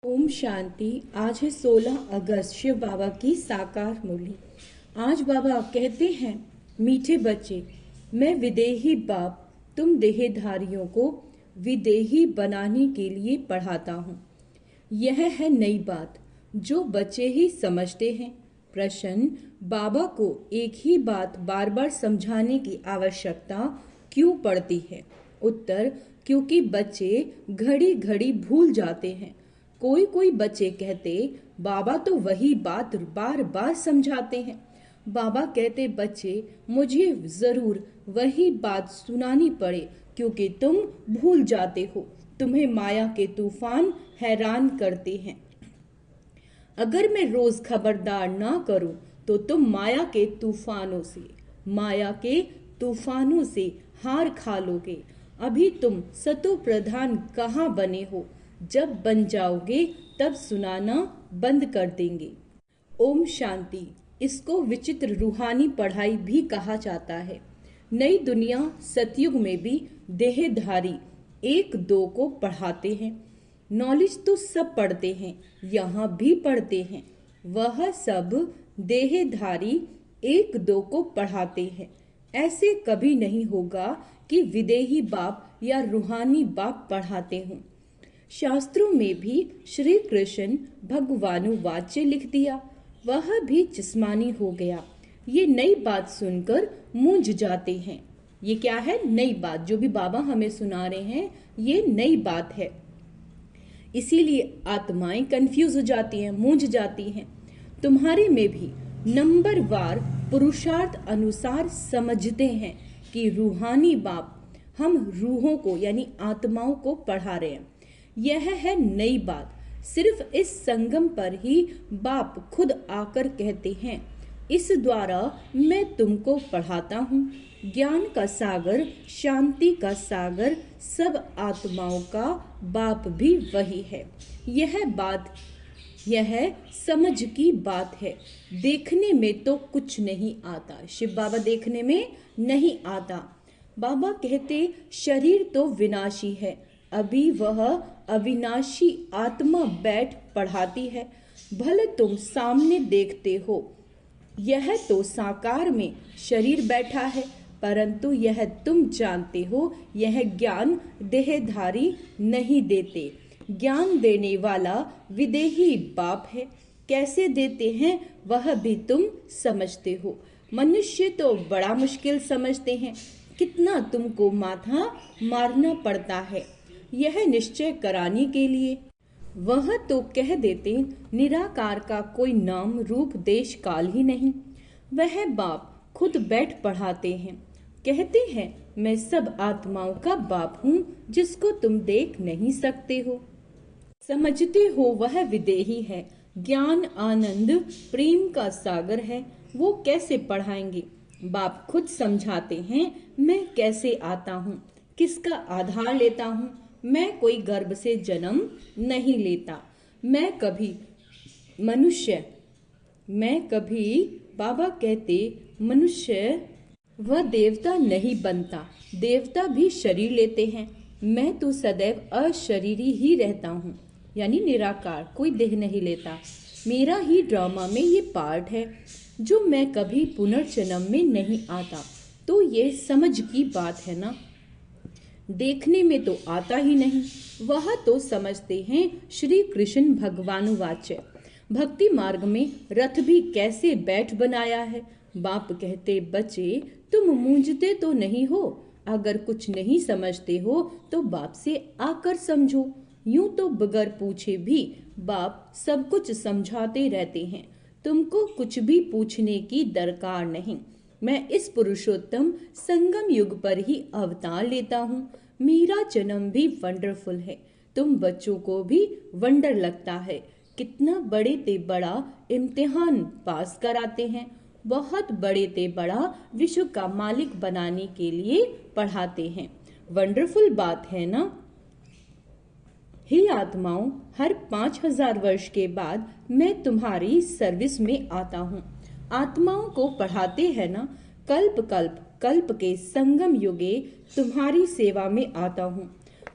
ओम शांति। आज है 16 अगस्त, शिव बाबा की साकार मुरली। आज बाबा कहते हैं, मीठे बच्चे, मैं विदेही बाप तुम देहधारियों को विदेही बनाने के लिए पढ़ाता हूँ। यह है नई बात जो बच्चे ही समझते हैं। प्रश्न, बाबा को एक ही बात बार बार समझाने की आवश्यकता क्यों पड़ती है? उत्तर, क्योंकि बच्चे घड़ी घड़ी भूल जाते हैं। कोई कोई बच्चे कहते, बाबा तो वही बात बार बार समझाते हैं। बाबा कहते, बच्चे, मुझे जरूर वही बात सुनानी पड़े क्योंकि तुम भूल जाते हो। तुम्हें माया के तूफान हैरान करते हैं। अगर मैं रोज खबरदार ना करूं तो तुम माया के तूफानों से हार खा लोगे। अभी तुम सतो प्रधान कहाँ बने हो? जब बन जाओगे तब सुनाना बंद कर देंगे। ओम शांति। इसको विचित्र रूहानी पढ़ाई भी कहा जाता है। नई दुनिया सतयुग में भी देहधारी एक दो को पढ़ाते हैं। नॉलेज तो सब पढ़ते हैं, यहाँ भी पढ़ते हैं। वह सब देहधारी एक दो को पढ़ाते हैं। ऐसे कभी नहीं होगा कि विदेही बाप या रूहानी बाप पढ़ाते हों। शास्त्रों में भी श्री कृष्ण भगवानुवाच्य लिख दिया, वह भी जिस्मानी हो गया। ये नई बात सुनकर मूंझ जाते हैं। ये क्या है? नई बात। जो भी बाबा हमें सुना रहे हैं ये नई बात है, इसीलिए आत्माएं कंफ्यूज हो जाती हैं, मूंझ जाती हैं। तुम्हारे में भी नंबरवार पुरुषार्थ अनुसार समझते हैं कि रूहानी बाप हम रूहों को यानी आत्माओं को पढ़ा रहे हैं। यह है नई बात। सिर्फ इस संगम पर ही बाप खुद आकर कहते हैं, इस द्वारा मैं तुमको पढ़ाता हूँ। ज्ञान का सागर, शांति का सागर, सब आत्माओं का बाप भी वही है। यह समझ की बात है। देखने में तो कुछ नहीं आता। शिव बाबा देखने में नहीं आता। बाबा कहते, शरीर तो विनाशी है, अभी वह अविनाशी आत्मा बैठ पढ़ाती है। भले तुम सामने देखते हो, यह तो साकार में शरीर बैठा है, परंतु यह तुम जानते हो, यह ज्ञान देहधारी नहीं देते। ज्ञान देने वाला विदेही बाप है। कैसे देते हैं वह भी तुम समझते हो। मनुष्य तो बड़ा मुश्किल समझते हैं। कितना तुमको माथा मारना पड़ता है यह निश्चय कराने के लिए। वह तो कह देते, निराकार का कोई नाम रूप देश काल ही नहीं। वह बाप खुद बैठ पढ़ाते हैं। कहते हैं, मैं सब आत्माओं का बाप हूँ जिसको तुम देख नहीं सकते हो। समझते हो वह विदेही है। ज्ञान, आनंद, प्रेम का सागर है। वो कैसे पढ़ाएंगे? बाप खुद समझाते हैं, मैं कैसे आता हूँ, किसका आधार लेता हूँ। मैं कोई गर्भ से जन्म नहीं लेता। मैं कभी बाबा कहते, मनुष्य वह देवता नहीं बनता। देवता भी शरीर लेते हैं। मैं तो सदैव अशरीरी ही रहता हूँ, यानी निराकार, कोई देह नहीं लेता। मेरा ही ड्रामा में ये पार्ट है जो मैं कभी पुनर्जन्म में नहीं आता। तो ये समझ की बात है ना। देखने में तो आता ही नहीं। वह तो समझते हैं श्री कृष्ण भगवानुवाच्य। भक्ति मार्ग में रथ भी कैसे बैठ बनाया है। बाप कहते, बच्चे, तुम मूंझते तो नहीं हो। अगर कुछ नहीं समझते हो तो बाप से आकर समझो। यूं तो बगैर पूछे भी बाप सब कुछ समझाते रहते हैं। तुमको कुछ भी पूछने की दरकार नहीं। मैं इस पुरुषोत्तम संगम युग पर ही अवतार लेता हूँ। मेरा जन्म भी वंडरफुल है। तुम बच्चों को भी वंडर लगता है। कितना बड़े ते बड़ा इम्तिहान पास कराते हैं। बहुत बड़े ते बड़ा विश्व का मालिक बनाने के लिए पढ़ाते हैं। वंडरफुल बात है ना। हे आत्माओं, हर 5000 वर्ष के बाद मैं तुम्हारी सर्विस में आता हूँ। आत्माओं को पढ़ाते हैं ना। कल्प के संगम युगे तुम्हारी सेवा में आता हूँ।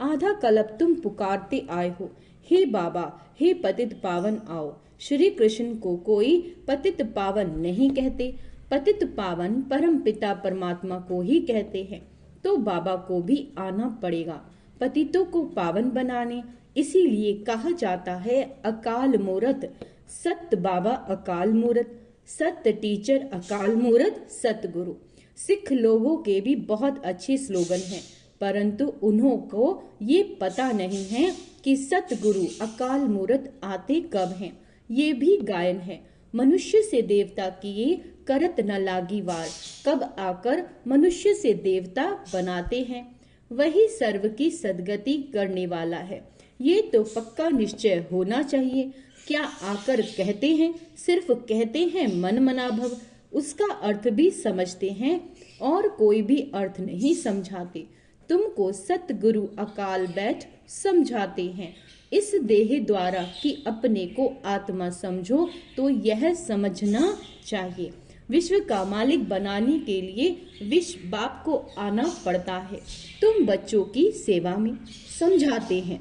आधा कल्प तुम पुकारते आए हो, हे बाबा, हे पतित पावन आओ। श्री कृष्ण को कोई पतित पावन नहीं कहते, पतित पावन परम पिता परमात्मा को ही कहते हैं। तो बाबा को भी आना पड़ेगा पतितों को पावन बनाने। इसीलिए कहा जाता है अकाल मूरत, सत्य बाबा अकाल मूरत, सत्य टीचर अकाल मूरत सतगुरु। सिख लोगों के भी बहुत अच्छे स्लोगन हैं, परंतु उन्हों को ये पता नहीं है कि सतगुरु अकाल मूरत आते कब हैं। ये भी गायन है, मनुष्य से देवता किए करत न लागी वार, कब आकर मनुष्य से देवता बनाते हैं। वही सर्व की सदगति करने वाला है, ये तो पक्का निश्चय होना चाहिए। क्या आकर कहते हैं, सिर्फ कहते हैं मन मना भव, उसका अर्थ भी समझते हैं और कोई भी अर्थ नहीं समझाते। तुमको सतगुरु अकाल बैठ समझाते हैं इस देह द्वारा कि अपने को आत्मा समझो, तो यह समझना चाहिए विश्व का मालिक बनाने के लिए विश्व बाप को आना पड़ता है। तुम बच्चों की सेवा में समझाते हैं,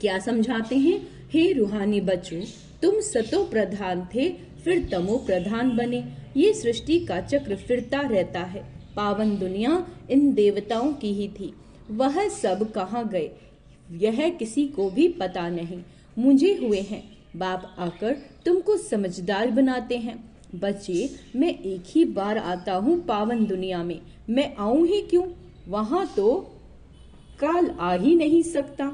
क्या समझाते हैं? हे रूहानी बच्चों, तुम सतो प्रधान थे, फिर तमो प्रधान बने। ये सृष्टि का चक्र फिरता रहता है। पावन दुनिया इन देवताओं की ही थी, वह सब कहाँ गए यह किसी को भी पता नहीं। मुझे हुए हैं बाप आकर तुमको समझदार बनाते हैं। बच्चे, मैं एक ही बार आता हूँ पावन दुनिया में, मैं आऊं ही क्यों? वहां तो काल आ ही नहीं सकता।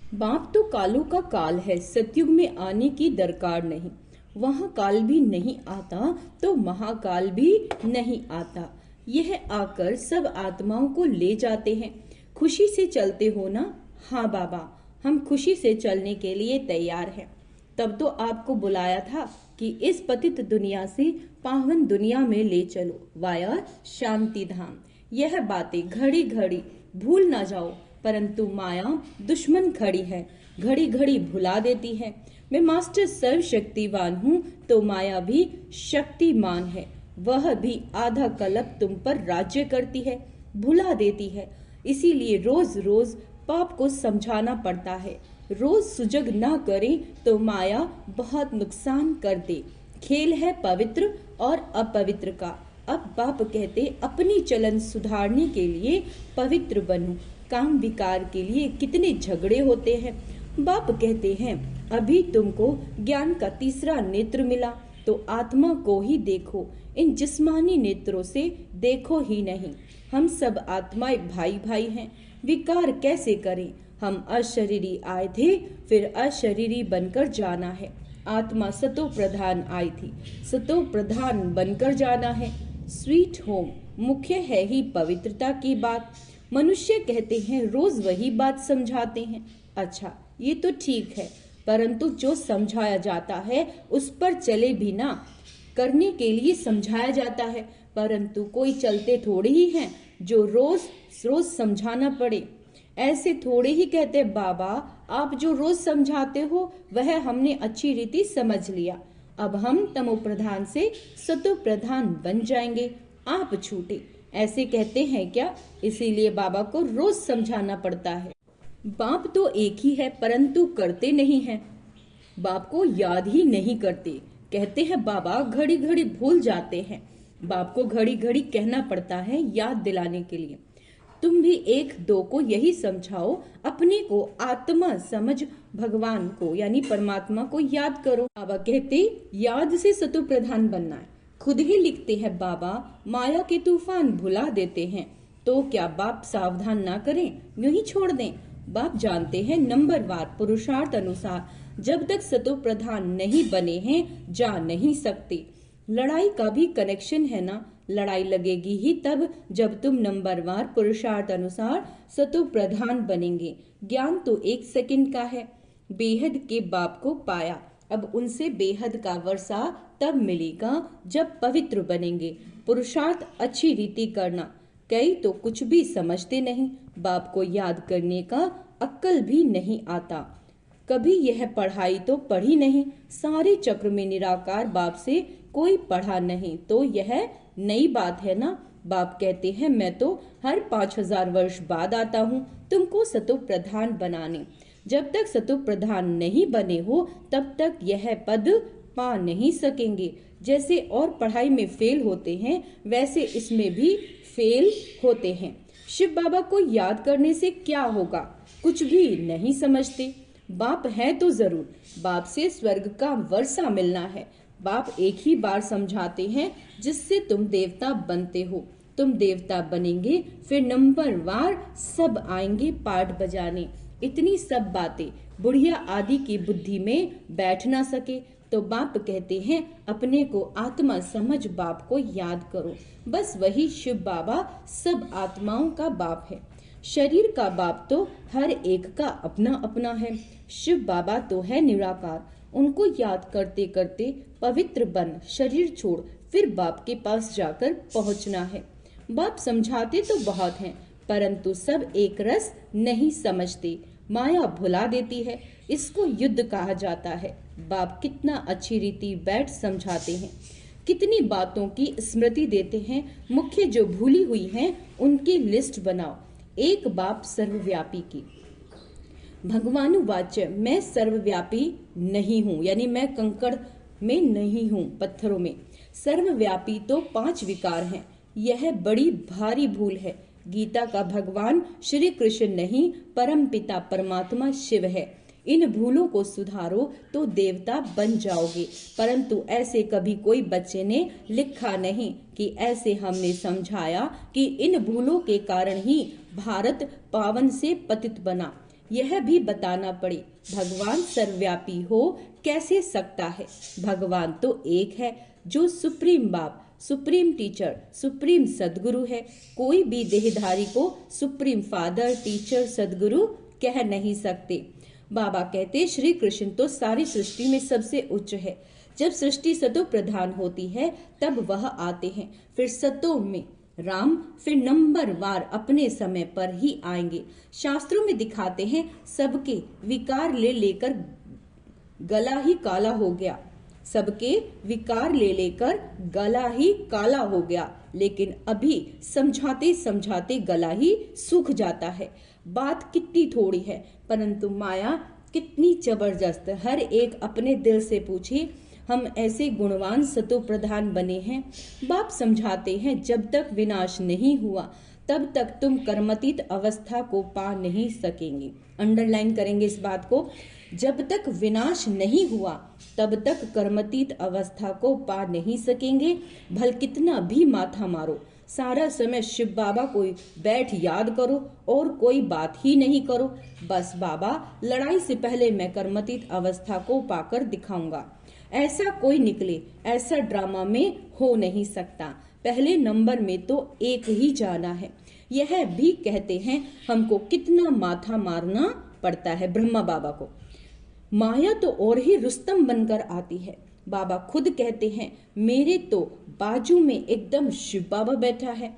बाप तो कालों का काल है, सतयुग में आने की दरकार नहीं। वहाँ काल भी नहीं आता तो महाकाल भी नहीं आता। यह आकर सब आत्माओं को ले जाते हैं। खुशी से चलते हो ना? हाँ बाबा, हम खुशी से चलने के लिए तैयार हैं। तब तो आपको बुलाया था कि इस पतित दुनिया से पावन दुनिया में ले चलो, वाया शांति धाम। यह बातें घड़ी घड़ी भूल ना जाओ, परंतु माया दुश्मन खड़ी है, घड़ी घड़ी भुला देती है। मैं मास्टर सर्वशक्तिवान हूँ तो माया भी शक्तिमान है, वह भी आधा कल्प तुम पर राज्य करती है, भुला देती है। इसीलिए रोज रोज पाप को समझाना पड़ता है। रोज सुजग ना करें तो माया बहुत नुकसान कर दे। खेल है पवित्र और अपवित्र का। अब बाप कहते अपनी चलन सुधारने के लिए पवित्र बनो। काम विकार के लिए कितने झगड़े होते हैं। बाप कहते हैं अभी तुमको ज्ञान का तीसरा नेत्र मिला तो आत्मा को ही देखो, इन जिस्मानी नेत्रों से देखो ही नहीं। हम सब आत्माएं भाई भाई हैं, विकार कैसे करें? हम अशरीरी आए थे, फिर अशरीरी बनकर जाना है। आत्मा सतो प्रधान आई थी, सतो प्रधान बनकर जाना है। स्वीट होम मुख्य है ही पवित्रता की बात। मनुष्य कहते हैं रोज वही बात समझाते हैं। अच्छा, ये तो ठीक है, परंतु जो समझाया जाता है उस पर चले भी ना। करने के लिए समझाया जाता है, परंतु कोई चलते थोड़े ही हैं जो रोज रोज समझाना पड़े। ऐसे थोड़े ही कहते बाबा आप जो रोज समझाते हो वह हमने अच्छी रीति समझ लिया, अब हम तमो प्रधान से सतो प्रधान बन जाएंगे, आप छूटे। ऐसे कहते हैं क्या? इसीलिए बाबा को रोज समझाना पड़ता है। बाप तो एक ही है, परंतु करते नहीं हैं। बाप को याद ही नहीं करते। कहते हैं बाबा घड़ी घड़ी भूल जाते हैं। बाप को घड़ी घड़ी कहना पड़ता है याद दिलाने के लिए। तुम भी एक दो को यही समझाओ, अपने को आत्मा समझ, भगवान को यानी परमात्मा को याद करो। बाबा कहते याद से सतो प्रधान बनना है। खुद ही लिखते हैं बाबा माया के तूफान भुला देते हैं। तो क्या बाप सावधान ना करें, यूं ही छोड़ दें? बाप जानते हैं नंबरवार पुरुषार्थ अनुसार जब तक सतो प्रधान नहीं बने हैं जा नहीं सकते। लड़ाई का भी कनेक्शन है ना। लड़ाई लगेगी ही तब जब तुम नंबरवार पुरुषार्थ अनुसार सतो प्रधान बनेंगे। ज्ञान तो 1 सेकंड का है। बेहद के बाप को पाया, अब उनसे बेहद का वर्षा तब मिलेगा जब पवित्र बनेंगे। पुरुषार्थ अच्छी रीति करना। कई तो कुछ भी समझते नहीं, बाप को याद करने का अक्ल भी नहीं आता। कभी यह पढ़ाई तो पढ़ी नहीं, सारे चक्र में निराकार बाप से कोई पढ़ा नहीं, तो यह नई बात है ना। बाप कहते हैं मैं तो हर 5000 वर्ष बाद आता हूँ तुमको सतो प्रधान बनाने। जब तक सतो प्रधान नहीं बने हो तब तक यह पद पा नहीं सकेंगे। जैसे और पढ़ाई में फेल होते हैं वैसे इसमें भी फेल होते हैं। शिव बाबा को याद करने से क्या होगा, कुछ भी नहीं समझते। बाप है तो जरूर, बाप से स्वर्ग का वर्षा मिलना है। बाप एक ही बार समझाते हैं जिससे तुम देवता बनते हो। तुम देवता बनेंगे फिर नंबर वार सब आएंगे पाठ बजाने। इतनी सब बातें बुढ़िया आदि की बुद्धि में बैठ ना सके तो बाप कहते हैं अपने को आत्मा समझ बाप को याद करो। बस वही शिव बाबा सब आत्माओं का बाप है। शरीर का बाप तो हर एक का अपना अपना है। शिव बाबा तो है निराकार। उनको याद करते करते पवित्र बन शरीर छोड़ फिर बाप के पास जाकर पहुंचना है। बाप समझाते तो बहुत हैं परंतु सब एक रस नहीं समझते। माया भुला देती है। इसको युद्ध कहा जाता है। बाप कितना अच्छी रीति बैठ समझाते हैं, कितनी बातों की स्मृति देते हैं। मुख्य जो भूली हुई हैं उनकी लिस्ट बनाओ। एक बाप सर्वव्यापी की। भगवानुवाच मैं सर्वव्यापी नहीं हूँ, यानी मैं कंकड़ में नहीं हूँ, पत्थरों में। सर्वव्यापी तो 5 विकार हैं। यह बड़ी भारी भूल है। गीता का भगवान श्री कृष्ण नहीं परम पिता परमात्मा शिव है। इन भूलों को सुधारो तो देवता बन जाओगे। परंतु ऐसे कभी कोई बच्चे ने लिखा नहीं कि ऐसे हमने समझाया कि इन भूलों के कारण ही भारत पावन से पतित बना। यह भी बताना पड़े भगवान सर्वव्यापी हो कैसे सकता है। भगवान तो एक है जो सुप्रीम बाप, सुप्रीम टीचर, सुप्रीम सदगुरु है। कोई भी देहधारी को सुप्रीम फादर, टीचर, सदगुरु कह नहीं सकते। बाबा कहते श्री कृष्ण तो सारी सृष्टि में सबसे उच्च है। जब सृष्टि सतो प्रधान होती है तब वह आते हैं। फिर सतो में राम, फिर नंबर वार अपने समय पर ही आएंगे। शास्त्रों में दिखाते हैं सबके विकार ले लेकर गला ही काला हो गया। सबके विकार ले लेकर गला ही काला हो गया। लेकिन अभी समझाते समझाते गला ही सूख जाता है। बात कितनी थोड़ी है परंतु माया कितनी जबरदस्त। हर एक अपने दिल से पूछे हम ऐसे गुणवान सतो प्रधान बने हैं। बाप समझाते हैं जब तक विनाश नहीं हुआ तब तक तुम कर्मतीत अवस्था को पा नहीं सकेंगे। अंडरलाइन करेंगे इस बात को। जब तक विनाश नहीं हुआ तब तक कर्मतीत अवस्था को पा नहीं सकेंगे। भल कितना भी माथा मारो, सारा समय शिव बाबा को बैठ याद करो और कोई बात ही नहीं करो। बस बाबा लड़ाई से पहले मैं कर्मतीत अवस्था को पाकर दिखाऊंगा। ऐसा कोई निकले, ऐसा ड्रामा में हो नहीं सकता। पहले नंबर में तो एक ही जाना है। यह भी कहते हैं हमको कितना माथा मारना पड़ता है ब्रह्मा बाबा को। माया तो और ही रुस्तम बनकर आती है। बाबा खुद कहते हैं मेरे तो बाजू में एकदम शिव बाबा बैठा है।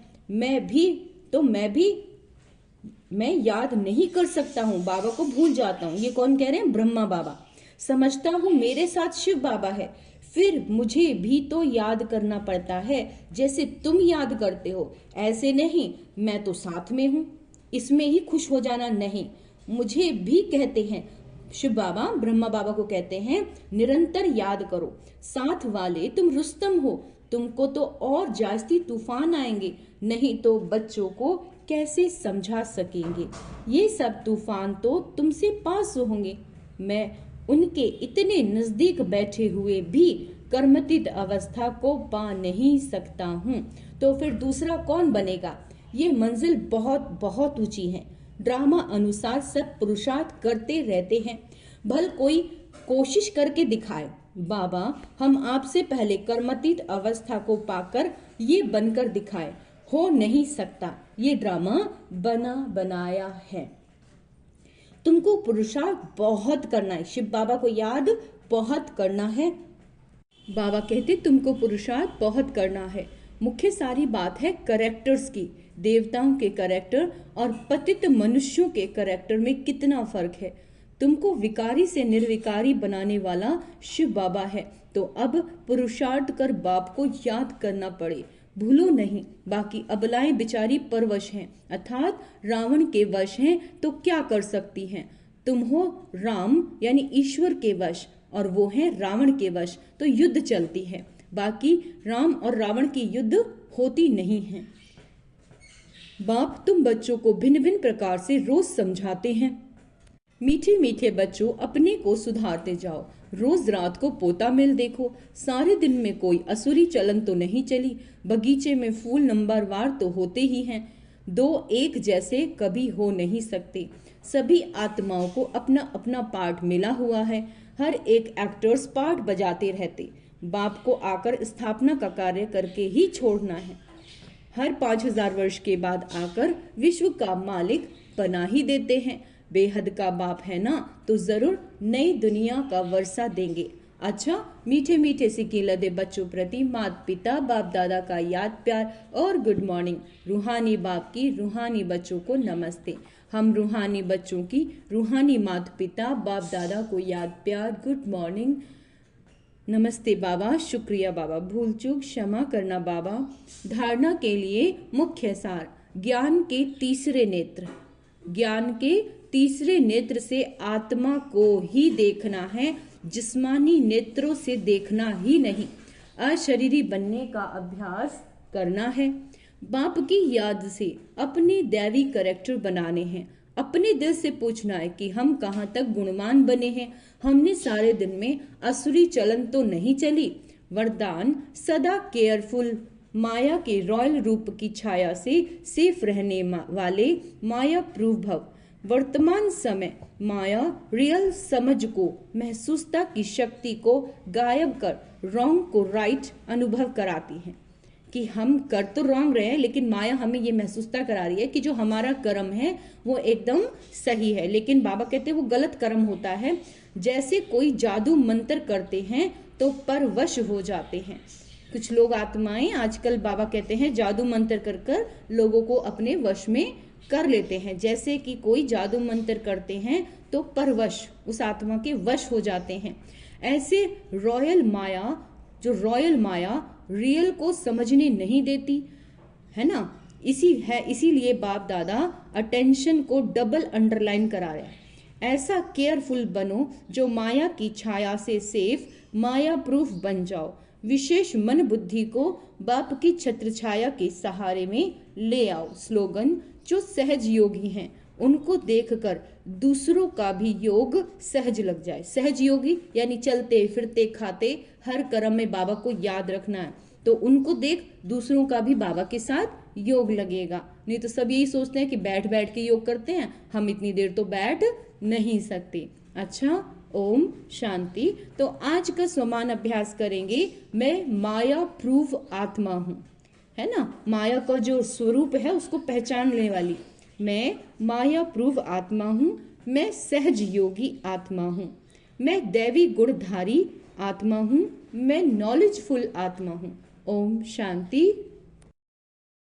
मैं याद नहीं कर सकता हूँ, बाबा को भूल जाता हूँ। ये कौन कह रहे हैं? ब्रह्मा बाबा। समझता हूँ मेरे साथ शिव बाबा है, फिर मुझे भी तो याद करना पड़ता है जैसे तुम याद करते हो। ऐसे नहीं मैं तो साथ में हूँ, इसमें ही खुश हो जाना नहीं। मुझे भी कहते हैं शिव बाबा, ब्रह्मा बाबा को कहते हैं निरंतर याद करो। साथ वाले तुम रुस्तम हो, तुमको तो और जास्ती तूफान आएंगे, नहीं तो बच्चों को कैसे समझा सकेंगे। ये सब तूफान तो तुमसे पास होंगे। मैं उनके इतने नजदीक बैठे हुए भी कर्मतीत अवस्था को पा नहीं सकता हूँ, तो फिर दूसरा कौन बनेगा। ये मंजिल बहुत बहुत ऊंची है। ड्रामा अनुसार सब पुरुषार्थ करते रहते हैं, भल कोई कोशिश करके दिखाए। बाबा हम आपसे पहले कर्मतीत अवस्था को पाकर ये बनकर दिखाए। हो नहीं सकता, ये ड्रामा बना बनाया है। तुमको पुरुषार्थ बहुत करना है, शिव बाबा को याद बहुत करना है। बाबा कहते तुमको पुरुषार्थ बहुत करना है। मुख्य सारी बात है करेक्टर्स की। देवताओं के करेक्टर और पतित मनुष्यों के करेक्टर में कितना फर्क है। तुमको विकारी से निर्विकारी बनाने वाला शिव बाबा है, तो अब पुरुषार्थ कर बाप को याद करना पड़े। भूलो नहीं, बाकी अबलाएं बिचारी परवश हैं, अर्थात रावण के वश हैं, तो क्या कर सकती हैं। तुम हो राम यानी ईश्वर के वश और वो है रावण के वश, तो युद्ध चलती है, बाकी राम और रावण की युद्ध होती नहीं है। बाप तुम बच्चों को भिन्न भिन्न प्रकार से रोज समझाते हैं। मीठे मीठे बच्चों, अपने को सुधारते जाओ। रोज रात को पोता मेल देखो। सारे दिन में कोई असुरी चलन तो नहीं चली। बगीचे में फूल नंबरवार तो होते ही हैं। दो एक जैसे कभी हो नहीं सकते। सभी आत्माओं को अपना अपना पार्ट मिला हुआ है। हर एक एक्टर्स पार्ट बजाते रहते। बाप को आकर स्थापना का कार्य करके ही छोड़ना है। हर 5000 वर्ष के बाद आकर विश्व का मालिक बना ही देते हैं। बेहद का बाप है ना, तो जरूर नई दुनिया का वर्षा देंगे। अच्छा, मीठे मीठे सिक्के लदे बच्चों प्रति माता पिता बाप दादा का याद प्यार और गुड मॉर्निंग। रूहानी बाप की रूहानी बच्चों को नमस्ते। हम रूहानी बच्चों की रूहानी माता पिता बाप दादा को याद प्यार गुड मॉर्निंग। नमस्ते बाबा, शुक्रिया बाबा, भूल चूक क्षमा करना बाबा। धारणा के लिए मुख्य सार, ज्ञान के तीसरे नेत्र। ज्ञान के तीसरे नेत्र से आत्मा को ही देखना है, जिस्मानी नेत्रों से देखना ही नहीं। अशरीरी बनने का अभ्यास करना है। बाप की याद से अपने दैवी कैरेक्टर बनाने हैं। अपने दिल से पूछना है कि हम कहाँ तक गुणवान बने हैं। हमने सारे दिन में असुरी चलन तो नहीं चली। वरदान, सदा केयरफुल, माया के रॉयल रूप की छाया से सेफ रहने वाले माया प्रूफ भव। वर्तमान समय माया रियल समझ को, महसूसता की शक्ति को गायब कर रॉन्ग को राइट अनुभव कराती है कि हम कर तो रॉन्ग रहे हैं, लेकिन माया हमें ये महसूसता करा रही है कि जो हमारा कर्म है वो एकदम सही है। लेकिन बाबा कहते हैं वो गलत कर्म होता है। जैसे कोई जादू मंत्र करते हैं तो परवश हो जाते हैं। कुछ लोग आत्माएं आजकल बाबा कहते हैं जादू मंत्र कर कर लोगों को अपने वश में कर लेते हैं। जैसे कि कोई जादू मंत्र करते हैं तो परवश, उस आत्मा के वश हो जाते हैं। ऐसे रॉयल माया, जो रॉयल माया रियल को समझने नहीं देती है ना, इसीलिए बाप दादा अटेंशन को डबल अंडरलाइन करा रहे हैं। ऐसा केयरफुल बनो जो माया की छाया से सेफ, माया प्रूफ बन जाओ। विशेष मन बुद्धि को बाप की छत्र छाया के सहारे में ले आओ। स्लोगन, जो सहज योगी हैं उनको देखकर दूसरों का भी योग सहज लग जाए। सहज योगी यानी चलते फिरते खाते हर कर्म में बाबा को याद रखना है, तो उनको देख दूसरों का भी बाबा के साथ योग लगेगा। नहीं तो सब यही सोचते हैं कि बैठ बैठ के योग करते हैं, हम इतनी देर तो बैठ नहीं सकते। अच्छा, ओम शांति। तो आज का स्वमान अभ्यास करेंगे, मैं माया प्रूफ आत्मा हूँ, है ना। माया का जो स्वरूप है उसको पहचानने वाली, मैं माया प्रूफ आत्मा हूँ, मैं सहज योगी आत्मा हूँ, मैं दैवी गुणधारी आत्मा हूँ, मैं नॉलेजफुल आत्मा हूँ। ओम शांति।